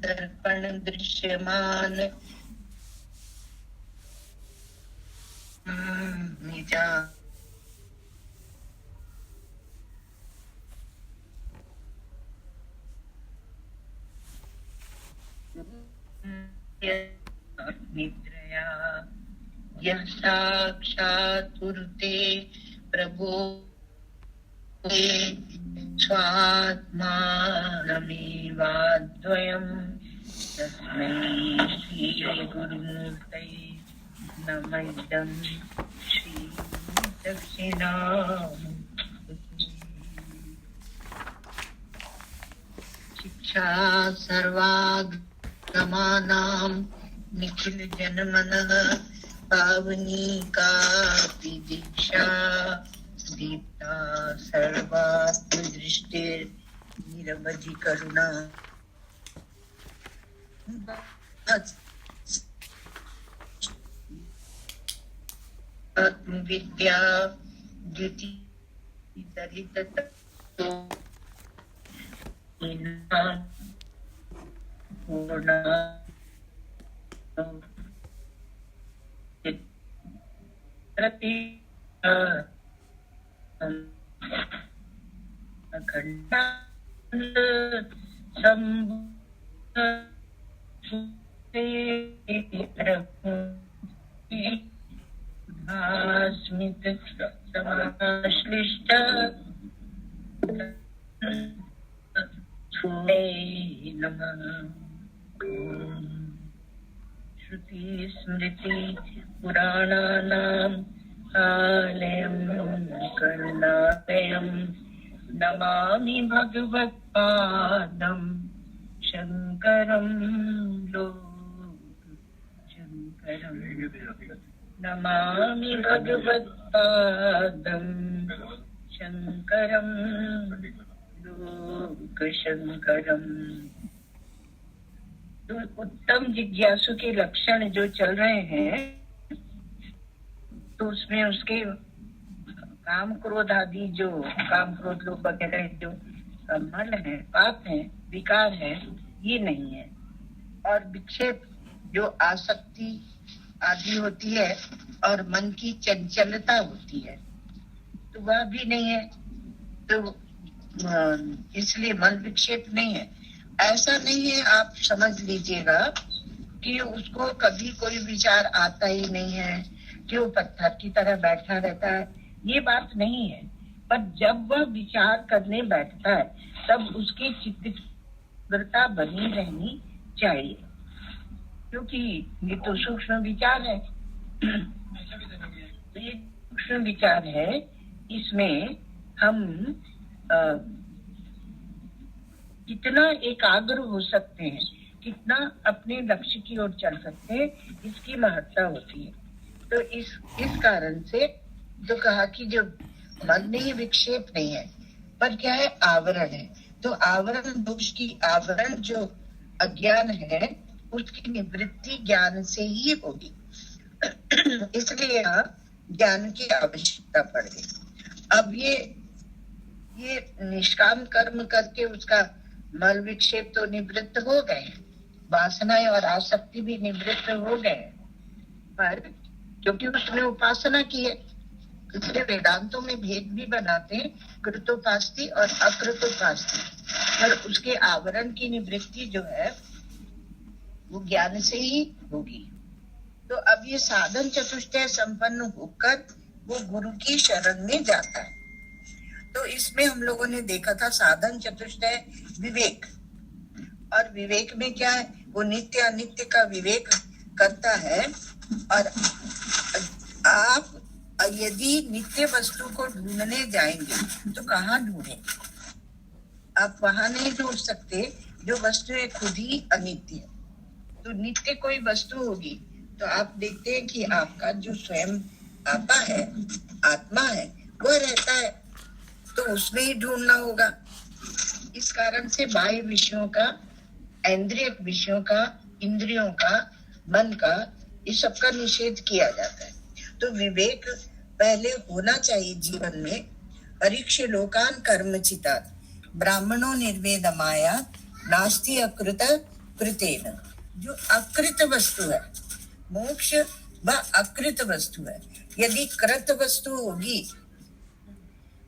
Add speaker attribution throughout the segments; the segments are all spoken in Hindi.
Speaker 1: दर्पण दृश्यमान निजा निद्रया यः साक्षात्कुरुते प्रभो स्वात्मानमेवाद्वयं तस्मै श्री गुरुमूर्तये नमः। इदं श्री दक्षिणामूर्तये। शिक्षा सर्वागमानां निखिल जनमनः पावनी कापि दीक्षा दीप्ता सर्वात्मदृष्टिर् निरवधि करुणा आत्मविद्या द्युति दरिद्रता पूर्णा प्रति अखंड स्मित समाश्लिष्ट नमः। श्रुति स्मृति पुराणानाम् आलयं करुणालयं नमामि भगवत्पादं शंकरं लोकशंकरं। नमामि भगवत्पादं शंकरं लोकशंकरं। तो उत्तम जिज्ञासु के लक्षण जो चल रहे हैं, तो उसमें उसके काम क्रोध आदि जो काम क्रोध लोग वगैरह जो मल है, पाप है, विकार है, ये नहीं है। और विक्षेप जो आसक्ति आदि होती है और मन की चंचलता होती है, तो वह भी नहीं है। तो इसलिए मन विक्षेप नहीं है। ऐसा नहीं है, आप समझ लीजिएगा कि उसको कभी कोई विचार आता ही नहीं है, कि वो पत्थर की तरह बैठा रहता है, ये बात नहीं है। पर जब वह विचार करने बैठता है तब उसकी चित्तता बनी रहनी चाहिए, क्योंकि ये तो सूक्ष्म विचार है। तो ये सूक्ष्म विचार है, इसमें हम कितना एकाग्र हो सकते हैं, कितना अपने लक्ष्य की ओर चल सकते हैं, इसकी महत्ता होती है। तो इस कारण से तो कहा कि जो मन में विक्षेप नहीं है, पर क्या है, आवरण है। तो आवरण दोष की, आवरण जो अज्ञान है, उसकी निवृत्ति ज्ञान से ही होगी। इसलिए यहाँ ज्ञान की आवश्यकता पड़ गई। अब ये निष्काम कर्म करके उसका मल विक्षेप तो निवृत्त हो गए, वासनाएं और आसक्ति भी निवृत्त हो गए, पर क्योंकि उसने उपासना की है, इसलिए वेदांतों में भेद भी बनाते हैं, कृतोपास्ति और अकृतोपास्ति। पर उसके आवरण की निवृत्ति जो है वो ज्ञान से ही होगी। तो अब ये साधन चतुष्टय संपन्न होकर वो गुरु की शरण में जाता है। तो इसमें हम लोगों ने देखा था साधन चतुष्टय विवेक, और विवेक में क्या है, वो नित्य अनित्य का विवेक करता है। और आप यदि नित्य वस्तु को ढूंढने जाएंगे तो कहाँ ढूंढे, आप वहां नहीं ढूंढ सकते जो वस्तु है खुद ही अनित्य है। तो नित्य कोई वस्तु होगी तो आप देखते हैं कि आपका जो स्वयं आपा है, आत्मा है, वो रहता है, तो उसमें ही ढूंढना होगा। इस कारण से बाह्य विषयों का, इंद्रिय विषयों का, इंद्रियों का, मन का, इस सब का निषेध किया जाता है। तो विवेक पहले होना चाहिए जीवन में। परीक्ष लोकान कर्मचिता ब्राह्मणों निर्वेदमाया नास्ति अकृत कृतेन, जो अकृत वस्तु है, मोक्ष वह अकृत वस्तु है। यदि कृत वस्तु होगी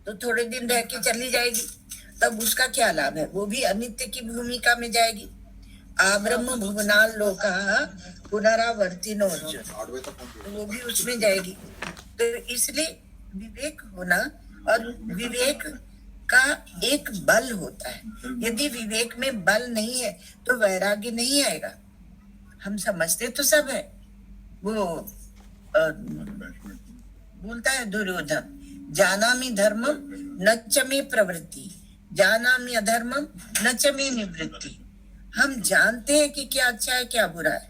Speaker 1: तो थोड़े दिन रह के चली जाएगी, तब उसका क्या लाभ है? वो भी अनित्य की भूमिका में जाएगी। आब्रह्म भुवनाल लोका पुनरावर्तिनो, वो भी उसमें जाएगी। तो इसलिए विवेक होना, और विवेक का एक बल होता है। यदि विवेक में बल नहीं है तो वैराग्य नहीं आएगा। हम समझते तो सब है। वो बोलता है दुर्योधन, जानामि धर्मम न च मे प्रवृत्ति, जानामि अधर्मम न च मे निवृत्ति। हम जानते हैं कि क्या अच्छा है क्या बुरा है,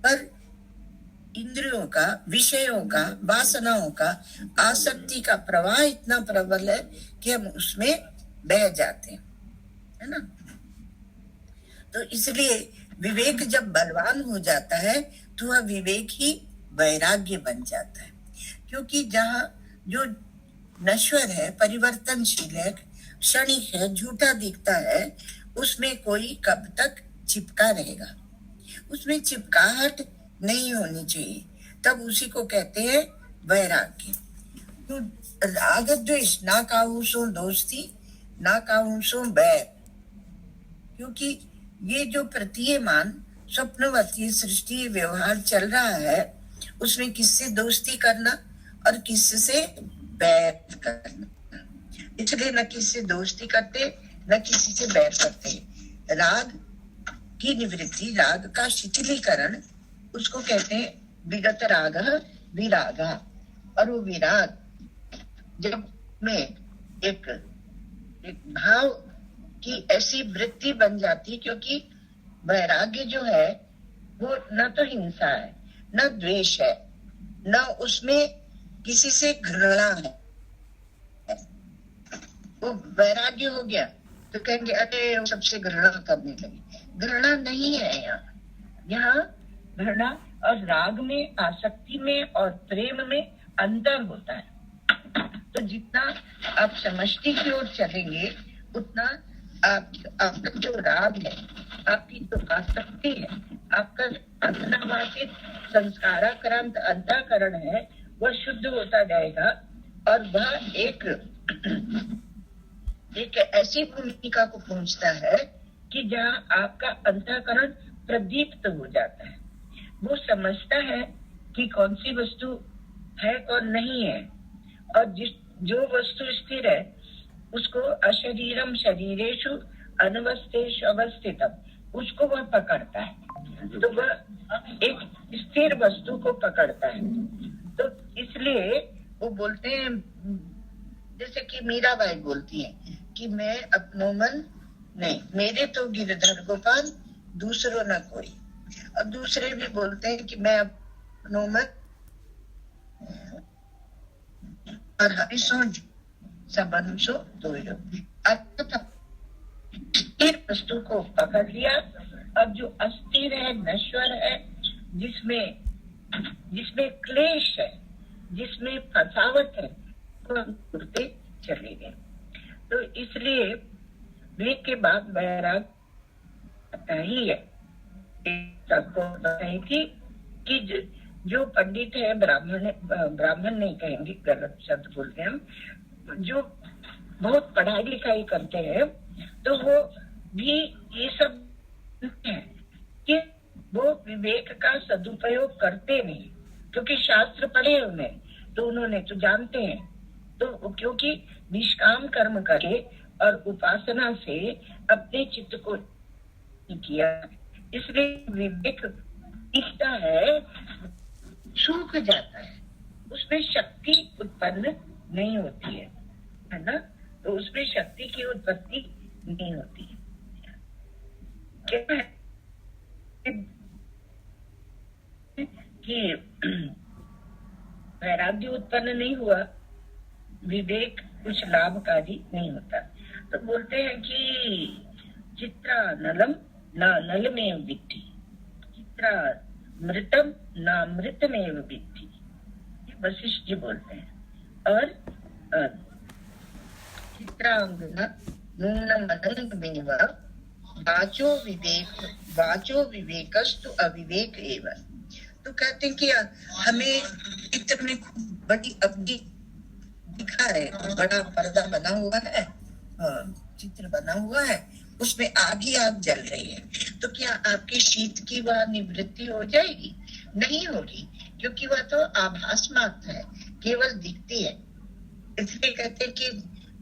Speaker 1: पर इंद्रियों का, विषयों का, वासनाओं का, आसक्ति का प्रवाह इतना प्रबल है कि हम उसमें बह जाते हैं, है ना। तो इसलिए विवेक जब बलवान हो जाता है तो वह विवेक ही वैराग्य बन जाता है। क्योंकि जहाँ जो नश्वर है, परिवर्तनशील है, क्षणिक है, झूठा दिखता है, उसमें कोई कब तक चिपका रहेगा? उसमें चिपकाहट नहीं होनी चाहिए, तब उसी को कहते हैं वैराग्य। तो राग द्वेष ना काहू सो दोस्ती, ना काहू सो बैर। क्योंकि ये जो प्रतीयमान स्वप्नवती सृष्टि व्यवहार चल रहा है, उसमें किससे दोस्ती करना और किससे बैर करना। इसलिए न किसी से दोस्ती करते, न किसी से बैर करते। राग की निवृत्ति, राग का शिथिलीकरण, उसको कहते हैं विगत राग विराग। और वो विराग जब में एक भाव की ऐसी वृत्ति बन जाती, क्योंकि वैराग्य जो है वो न तो हिंसा है, न द्वेष है, न उसमें किसी से घृणा है। वो वैराग्य हो गया तो कहेंगे अरे वो सबसे घृणा करने लगे। घृणा नहीं है यहाँ घृणा और राग में, आसक्ति में और प्रेम में अंतर होता है। तो जितना आप समष्टि की ओर चलेंगे उतना आपका जो राग है, आपकी जो आसक्ति है, आपका अनावासित संस्काराक्रांत अंतःकरण है, वह शुद्ध होता जाएगा। और वह एक ऐसी भूमिका को पहुंचता है कि जहाँ आपका अंतःकरण प्रदीप्त हो जाता है। वो समझता है कि कौन सी वस्तु है कौन नहीं है, और जो वस्तु स्थिर है उसको अशरीरम शरीरेषु अनवस्थेषु अवस्थितम, उसको वह पकड़ता है। तो वह एक स्थिर वस्तु को पकड़ता है। तो इसलिए वो बोलते हैं, जैसे कि मीराबाई बोलती है कि मैं अपनो मन नहीं, मेरे तो गिरधर गोपाल दूसरों न कोई। और दूसरे भी बोलते हैं कि मैं अपनो मन और हरिशो सबंशो दो। स्थिर वस्तु को पकड़ लिया, अब जो अस्थिर है, नश्वर है, जिसमें क्लेश है, जिसमें फसावट है, तो हम उड़ते चले गए। तो इसलिए विवेक के बाद वैराग ही है। सबको बताई थी कि जो पंडित है, ब्राह्मण नहीं कहेंगे, गलत शब्द बोलते हैं हम, जो बहुत पढ़ाई लिखाई करते हैं, तो वो भी ये सब है कि वो विवेक का सदुपयोग करते नहीं, क्योंकि शास्त्र पढ़े उन्हें, तो उन्होंने तो जानते हैं। तो क्योंकि निष्काम कर्म करके और उपासना से अपने चित्त को किया, इसलिए विवेक दिखता है, सूख जाता है, उसमें शक्ति उत्पन्न नहीं होती है ना। तो उसमें शक्ति की उत्पत्ति नहीं होती है। क्या है कि वैराग्य उत्पन्न नहीं हुआ, विवेक कुछ लाभकारी नहीं होता। तो बोलते हैं कि चित्रा नलम न नलमेव विद्धि, चित्रा मृतम न मृतमेव विद्धि, वशिष्ठ जी बोलते हैं। और चित्रांगना नूनम अनंतमेव वाचो विवेकस्तु अविवेक एवं। तो कहते हैं कि हमें चित्र में खूब बड़ी अवधि दिखा है, बड़ा पर्दा बना हुआ है, चित्र बना हुआ है, उसमें आग ही आग जल रही है, तो क्या आपके शीत की वह निवृत्ति हो जाएगी? नहीं होगी, क्योंकि वह तो आभास मात्र है, केवल दिखती है। इसलिए कहते हैं कि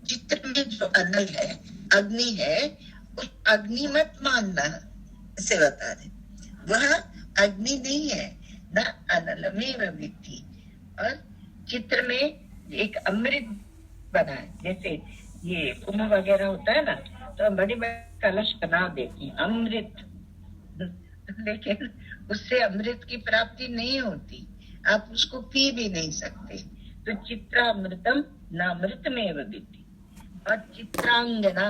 Speaker 1: चित्र में जो अनल है, अग्नि है, उस अग्नि मत मानना, इसे बता रहे वह अग्नि नहीं है, न अनलमेव विद्धि। और चित्र में एक अमृत बना है, जैसे ये कुंभ वगैरह होता है ना, तो बड़ी बड़ी कलश बना देती है अमृत, लेकिन उससे अमृत की प्राप्ति नहीं होती, आप उसको पी भी नहीं सकते। तो चित्रामृतम नामृतमेव विद्धि। और चित्रांगना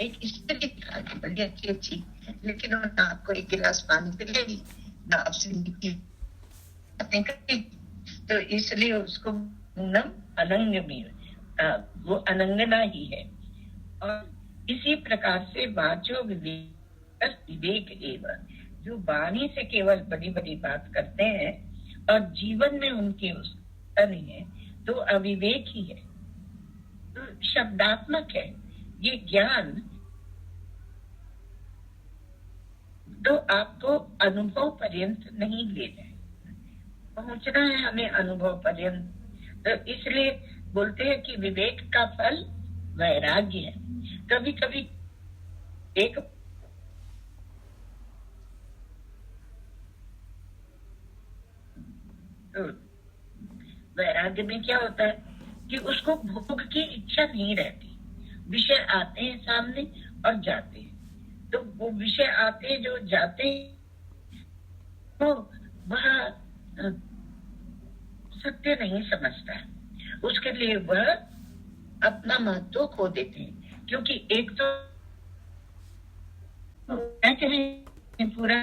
Speaker 1: एक स्त्री थी, बड़ी अच्छी अच्छी, लेकिन वो ना आपको एक गिलास पानी पिलेगी, ना आपसे तो इसलिए उसको नम अनंग में, वो अनंगना ही है। और इसी प्रकार से वाचो विवेक एवं, जो वाणी से केवल बड़ी बड़ी बात करते हैं और जीवन में उनके उसका नहीं है, तो अविवेक ही है, तो शब्दात्मक है ये ज्ञान। तो आपको अनुभव पर्यंत नहीं ले जाए, पहुंचना है हमें अनुभव पर्यंत। तो इसलिए बोलते हैं कि विवेक का फल वैराग्य है। कभी कभी एक वैराग्य में क्या होता है कि उसको भोग की इच्छा नहीं रहती, विषय आते हैं सामने और जाते हैं, तो वो विषय आते जो जाते तो वह सत्य नहीं समझता, उसके लिए वह अपना महत्व खो देते हैं। क्योंकि एक तो क्या करें, पूरा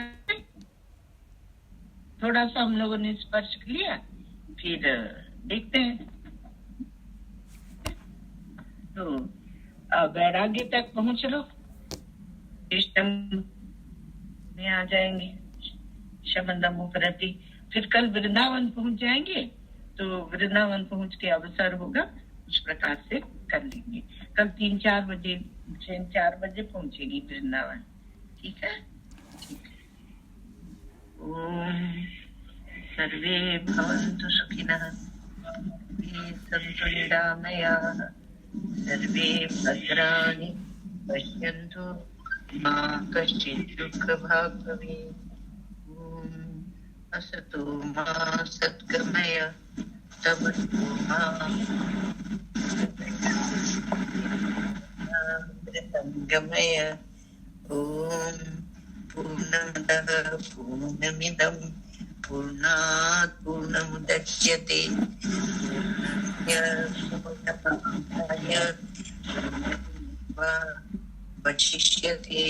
Speaker 1: थोड़ा सा हम लोगों ने स्पर्श किया, फिर देखते हैं। तो वैराग्य तक पहुंच लो, में आ जाएंगे, शमंदम उपरति। फिर कल वृंदावन पहुंच जाएंगे, तो वृंदावन पहुंच के अवसर होगा, उस प्रकार से कर लेंगे। कल 3-4 बजे 4 बजे पहुंचेगी वृंदावन, ठीक है? ठीक है। ओम सर्वे भवन्तु सुखिनः, सन्तु निरामयाः, सर्वे भद्राणि पश्यन्तु, मा कश्चित् दुःखभाग् भवेत्। असतो मा सद्गमय, तमसो मा गमय। ओम पूर्णमदः पूर्णमिदं पूर्णात् पूर्णमुदच्यते, वशिष्यते।